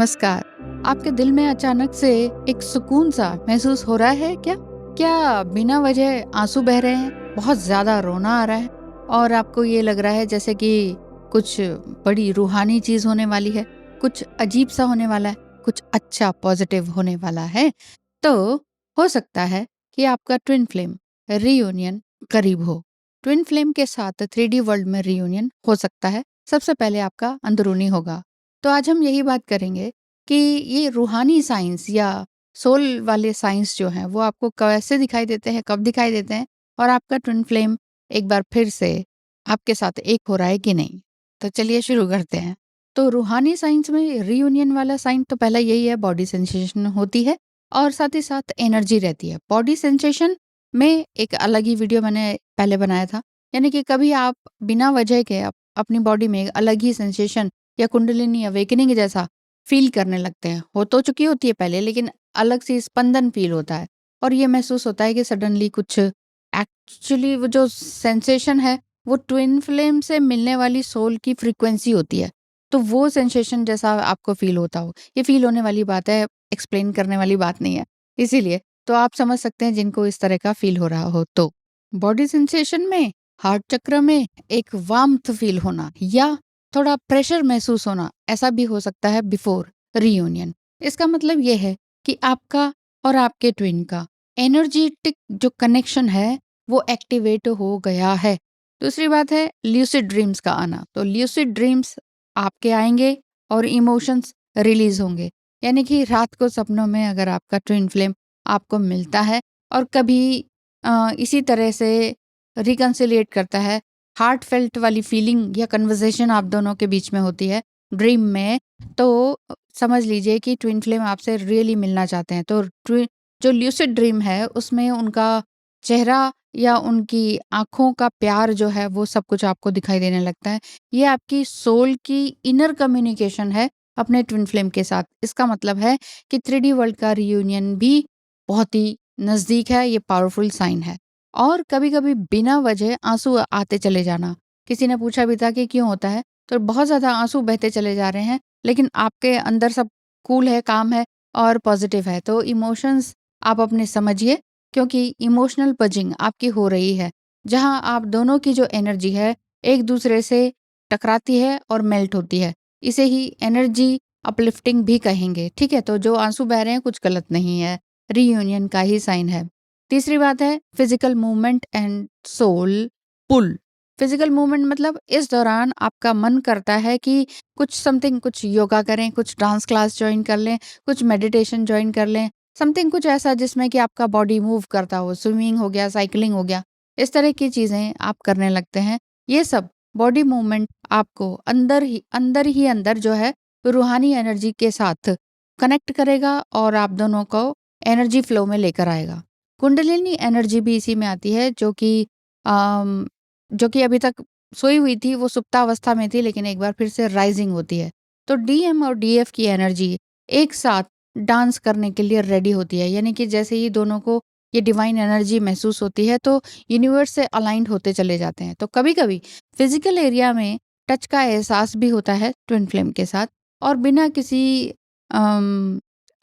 नमस्कार। आपके दिल में अचानक से एक सुकून सा महसूस हो रहा है क्या? क्या बिना वजह आंसू बह रहे हैं? बहुत ज़्यादा रोना आ रहा है और आपको ये लग रहा है जैसे कि कुछ बड़ी रूहानी चीज़ होने वाली है, कुछ अजीब सा होने वाला है, कुछ अच्छा पॉजिटिव होने वाला है? तो हो सकता है कि आपका ट्विन फ्लेम रियूनियन करीब हो। ट्विन फ्लेम के साथ 3D वर्ल्ड में रियूनियन हो सकता है। सबसे पहले आपका अंदरूनी होगा। तो आज हम यही बात करेंगे कि ये रूहानी साइंस या सोल वाले साइंस जो हैं वो आपको कैसे दिखाई देते हैं, कब दिखाई देते हैं और आपका ट्विन फ्लेम एक बार फिर से आपके साथ एक हो रहा है कि नहीं। तो चलिए शुरू करते हैं। तो रूहानी साइंस में रीयूनियन वाला साइन तो पहला यही है, बॉडी सेंसेशन होती है और साथ ही साथ एनर्जी रहती है। बॉडी सेंसेशन में एक अलग ही वीडियो मैंने पहले बनाया था, यानी कि कभी आप बिना वजह के अपनी बॉडी में एक अलग ही सेंसेशन या कुंडलिनी अवेकनिंग जैसा फील करने लगते हैं। हो तो चुकी होती है पहले, लेकिन अलग सी स्पंदन फील होता है और ये महसूस होता है कि सडनली कुछ एक्चुअली वो जो सेंसेशन है वो ट्विन फ्लेम से मिलने वाली सोल की फ्रीक्वेंसी होती है। तो वो सेंसेशन जैसा आपको फील होता हो, ये फील होने वाली बात है, एक्सप्लेन करने वाली बात नहीं है। इसीलिए तो आप समझ सकते हैं जिनको इस तरह का फील हो रहा हो। तो बॉडी सेंसेशन में हार्ट चक्र में एक वार्मथ फील होना या थोड़ा प्रेशर महसूस होना, ऐसा भी हो सकता है बिफोर रियूनियन। इसका मतलब ये है कि आपका और आपके ट्विन का एनर्जेटिक जो कनेक्शन है वो एक्टिवेट हो गया है। दूसरी बात है ल्यूसिड ड्रीम्स का आना। तो ल्यूसिड ड्रीम्स आपके आएंगे और इमोशंस रिलीज होंगे, यानी कि रात को सपनों में अगर आपका ट्विन फ्लेम आपको मिलता है और कभी इसी तरह से रिकन्सिलिएट करता है, हार्ट फेल्ट वाली फीलिंग या कन्वर्सेशन आप दोनों के बीच में होती है ड्रीम में, तो समझ लीजिए कि ट्विन फ्लेम आपसे रियली मिलना चाहते हैं। तो जो ल्यूसिड ड्रीम है उसमें उनका चेहरा या उनकी आंखों का प्यार जो है वो सब कुछ आपको दिखाई देने लगता है। ये आपकी सोल की इनर कम्युनिकेशन है अपने ट्विन फ्लेम के साथ। इसका मतलब है कि 3D वर्ल्ड का रियूनियन भी बहुत ही नज़दीक है, ये पावरफुल साइन है। और कभी-कभी बिना वजह आँसू आते चले जाना। किसी ने पूछा भी था कि क्यों होता है? तो बहुत ज़्यादा आँसू बहते चले जा रहे हैं, लेकिन आपके अंदर सब कूल है, काम है और पॉज़िटिव है। तो इमोशंस आप अपने समझिए, क्योंकि इमोशनल पजिंग आपकी हो रही है, जहाँ आप दोनों की जो एनर्जी है, एक-दूसरे से टकराती है और मेल्ट होती है। इसे ही एनर्जी अपलिफ्टिंग भी कहेंगे, ठीक है? तो जो आँसू बह रहे हैं कुछ गलत नहीं है, रीयूनियन का ही साइन है। तीसरी बात है physical movement and soul pull. Physical movement मतलब इस दौरान आपका मन करता है कि कुछ समथिंग, कुछ योगा करें, कुछ डांस क्लास ज्वाइन कर लें, कुछ मेडिटेशन ज्वाइन कर लें, समथिंग कुछ ऐसा जिसमें कि आपका बॉडी मूव करता हो, स्विमिंग हो गया, साइकिलिंग हो गया, इस तरह की चीज़ें आप करने लगते हैं। ये सब बॉडी मूवमेंट आपको अंदर जो है रूहानी एनर्जी के साथ कनेक्ट करेगा और आप दोनों को एनर्जी फ्लो में लेकर आएगा। कुंडलिनी एनर्जी भी इसी में आती है, जो कि अभी तक सोई हुई थी, वो सुप्तावस्था में थी, लेकिन एक बार फिर से राइजिंग होती है। तो डीएम और डीएफ की एनर्जी एक साथ डांस करने के लिए रेडी होती है, यानी कि जैसे ही दोनों को ये डिवाइन एनर्जी महसूस होती है तो यूनिवर्स से अलाइंड होते चले जाते हैं। तो कभी-कभी फिजिकल एरिया में टच का एहसास भी होता है ट्विन फ्लेम के साथ, और बिना किसी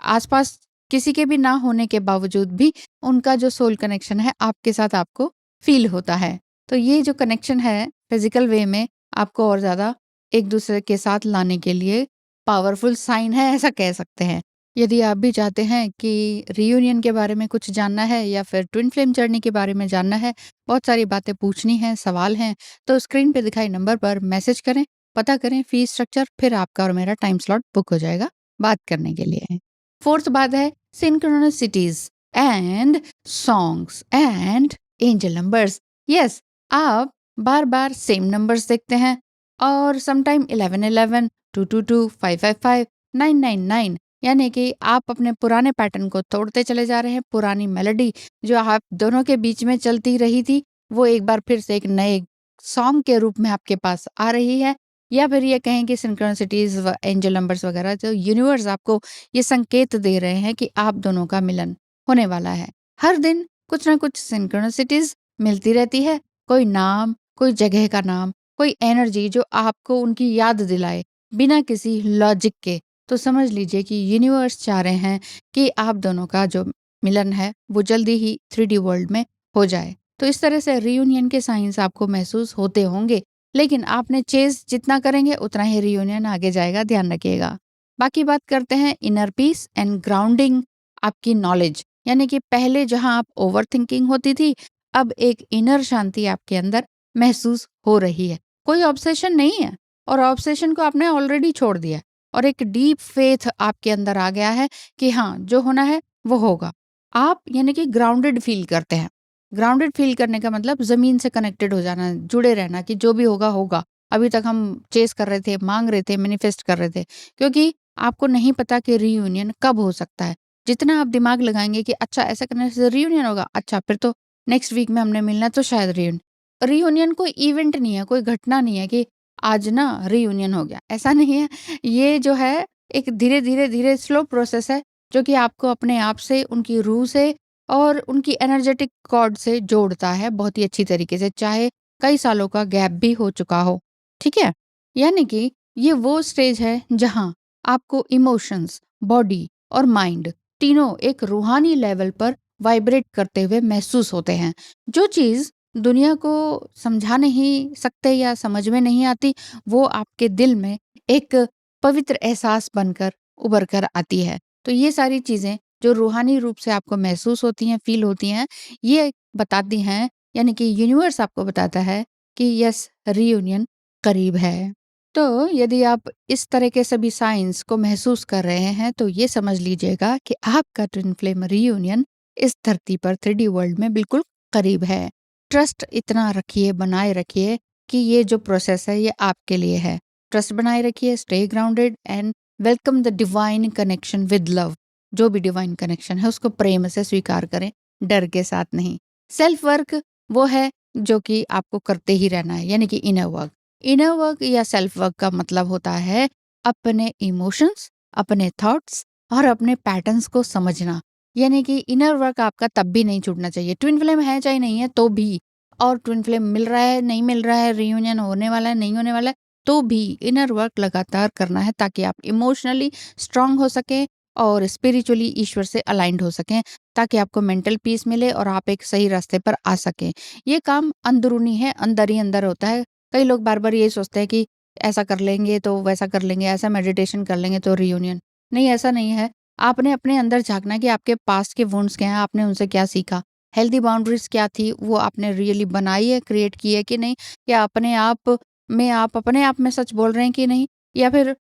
आसपास किसी के भी ना होने के बावजूद भी उनका जो सोल कनेक्शन है आपके साथ आपको फील होता है। तो ये जो कनेक्शन है फिजिकल वे में आपको और ज़्यादा एक दूसरे के साथ लाने के लिए पावरफुल साइन है, ऐसा कह सकते हैं। यदि आप भी चाहते हैं कि रियूनियन के बारे में कुछ जानना है या फिर ट्विन फ्लेम जर्नी के बारे में जानना है, बहुत सारी बातें पूछनी हैं, सवाल हैं, तो स्क्रीन पे दिखाई नंबर पर मैसेज करें, पता करें फीस स्ट्रक्चर, फिर आपका और मेरा टाइम स्लॉट बुक हो जाएगा बात करने के लिए। फोर्थ बात है synchronicities and songs and angel numbers. Yes, आप बार बार सेम नंबर्स देखते हैं और समटाइम 1111, 222, 555, 999, यानी कि आप अपने पुराने पैटर्न को तोड़ते चले जा रहे हैं। पुरानी मेलोडी जो आप दोनों के बीच में चलती रही थी वो एक बार फिर से एक नए सॉन्ग के रूप में आपके पास आ रही है। या फिर ये कहें कि सिंक्रोनिसिटीज एंजल नंबर्स वगैरह जो यूनिवर्स आपको ये संकेत दे रहे हैं कि आप दोनों का मिलन होने वाला है। हर दिन कुछ ना कुछ सिंक्रोनिसिटीज मिलती रहती है, कोई नाम, कोई जगह का नाम, कोई एनर्जी जो आपको उनकी याद दिलाए बिना किसी लॉजिक के। तो समझ लीजिए कि यूनिवर्स चाह रहे हैं कि आप दोनों का जो मिलन है वो जल्दी ही 3D वर्ल्ड में हो जाए। तो इस तरह से रियूनियन के साइंस आपको महसूस होते होंगे, लेकिन आपने चेज़ जितना करेंगे उतना ही रियूनियन आगे जाएगा, ध्यान रखिएगा। बाकी बात करते हैं इनर पीस एंड ग्राउंडिंग आपकी नॉलेज, यानी कि पहले जहाँ आप ओवरथिंकिंग होती थी, अब एक इनर शांति आपके अंदर महसूस हो रही है। कोई ऑब्सेशन नहीं है और ऑब्सेशन को आपने ऑलरेडी छोड़ दिया और एक डीप फेथ आपके अंदर आ गया है कि हाँ, जो होना है वो होगा। आप यानी कि ग्राउंडेड फील करते हैं। ग्राउंडेड फील करने का मतलब ज़मीन से कनेक्टेड हो जाना, जुड़े रहना कि जो भी होगा, होगा। अभी तक हम चेज़ कर रहे थे, माँग रहे थे, मैनिफेस्ट कर रहे थे, क्योंकि आपको नहीं पता कि रियूनियन कब हो सकता है। जितना आप दिमाग लगाएँगे कि अच्छा ऐसा करने से रियूनियन होगा, अच्छा फिर तो नेक्स्ट वीक में हमने मिलना है तो शायद रियूनियन कोई इवेंट नहीं है, कोई घटना नहीं है कि आज ना रियूनियन हो गया, ऐसा नहीं है। ये जो है एक धीरे-धीरे स्लो प्रोसेस है, जो कि आपको अपने आप से, उनकी रूह से और उनकी एनर्जेटिक कॉर्ड से जोड़ता है बहुत ही अच्छी तरीके से, चाहे कई सालों का गैप भी हो चुका हो। ठीक है? यानी कि ये वो स्टेज है जहाँ आपको इमोशंस, बॉडी और माइंड तीनों एक रूहानी लेवल पर वाइब्रेट करते हुए महसूस होते हैं। जो चीज़ दुनिया को समझा नहीं सकते या समझ में नहीं आती, वो आपके दिल में एक पवित्र एहसास बनकर उभर कर आती है। तो ये सारी चीज़ें जो रूहानी रूप से आपको महसूस होती हैं, फ़ील होती हैं, ये बताती हैं, यानी कि यूनिवर्स आपको बताता है कि यस, रियूनियन करीब है। तो यदि आप इस तरह के सभी साइंस को महसूस कर रहे हैं, तो ये समझ लीजिएगा कि आपका ट्विन फ्लेम रियूनियन इस धरती पर 3D वर्ल्ड में बिल्कुल करीब है। ट्रस्ट इतना रखिए, बनाए रखिए कि ये जो प्रोसेस है ये आपके लिए है। ट्रस्ट बनाए रखिए, stay grounded and welcome the divine connection with love. जो भी डिवाइन कनेक्शन है उसको प्रेम से स्वीकार करें, डर के साथ नहीं। सेल्फ वर्क वो है जो कि आपको करते ही रहना है, यानी कि इनर वर्क। इनर वर्क या सेल्फ वर्क का मतलब होता है अपने इमोशंस, अपने थॉट्स और अपने पैटर्न्स को समझना। यानी कि इनर वर्क आपका तब भी नहीं छूटना चाहिए। ट्विन फ्लेम है चाहे नहीं है तो भी, और ट्विन फ्लेम मिल रहा है, नहीं मिल रहा है, रियूनियन होने वाला है, नहीं होने वाला है, तो भी इनर वर्क लगातार करना है ताकि आप इमोशनली स्ट्रांग हो सकें और स्पिरिचुअली ईश्वर से अलाइंड हो सकें, ताकि आपको मेंटल पीस मिले और आप एक सही रास्ते पर आ सकें। ये काम अंदरूनी है, अंदर ही अंदर होता है। कई लोग बार-बार ये सोचते हैं कि ऐसा कर लेंगे तो वैसा कर लेंगे, ऐसा मेडिटेशन कर लेंगे तो रियूनियन। नहीं, ऐसा नहीं है। आपने अपने अंदर झाँकना है कि आपके पास्ट के वुंड्स क्या हैं, आपने उनसे क्या सीखा? हेल्दी बाउंड्रीज़ क्या थी, वो आपने रियली बनाई है, क्रिएट की है कि नहीं? या अपने आप में आप अपने आप में सच बोल रहे हैं कि नहीं? या फिर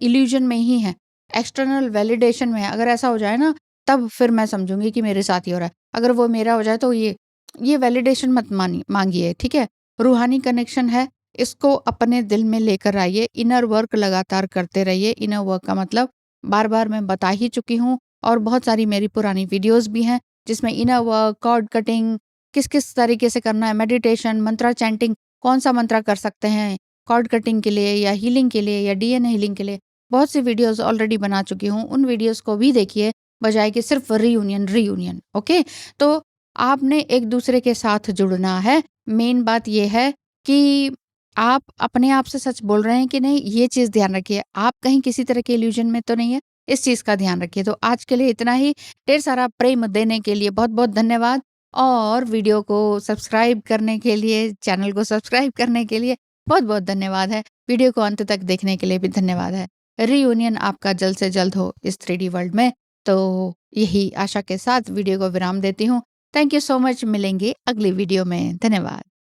इल्यूज़न में ही हैं? एक्सटर्नल वैलिडेशन में है? अगर ऐसा हो जाए ना, तब फिर मैं समझूँगी कि मेरे साथ ही हो रहा है। अगर वो मेरा हो जाए तो ये वैलिडेशन मत माँगिए, ठीक है? रूहानी कनेक्शन है, इसको अपने दिल में लेकर आइए, इनर वर्क लगातार करते रहिए। इनर वर्क का मतलब बार-बार मैं बता ही चुकी हूँ और बहुत सारी मेरी पुरानी वीडियोज़ भी हैं, जिसमें इनर वर्क, कॉर्ड कटिंग, किस-किस तरीके से करना है, मेडिटेशन, मंत्रा चैंटिंग, कौन-सा मंत्रा कर सकते हैं, कॉर्ड कटिंग के लिए या हीलिंग के लिए या डीएनए हीलिंग के लिए, बहुत सी वीडियोज़ ऑलरेडी बना चुकी हूँ। उन वीडियोज़ को भी देखिए, बजाए कि सिर्फ़ रियूनियन, ओके? तो आपने एक-दूसरे के साथ जुड़ना है। मेन बात ये है कि आप अपने आप से सच बोल रहे हैं कि नहीं, ये चीज़ ध्यान रखिए। आप कहीं किसी तरह के इल्यूज़न में तो नहीं है, इस चीज़ का ध्यान रखिए। तो आज के लिए इतना ही। ढेर सारा प्रेम देने के लिए बहुत-बहुत धन्यवाद और वीडियो को सब्सक्राइब करने के लिए, चैनल को सब्सक्राइब करने के लिए बहुत-बहुत धन्यवाद है। वीडियो को अंत तक देखने के लिए भी धन्यवाद है। रियूनियन आपका जल्द से जल्द हो इस 3D वर्ल्ड में। तो यही आशा के साथ वीडियो को विराम देती हूँ। Thank you so much. मिलेंगे अगली वीडियो में। धन्यवाद।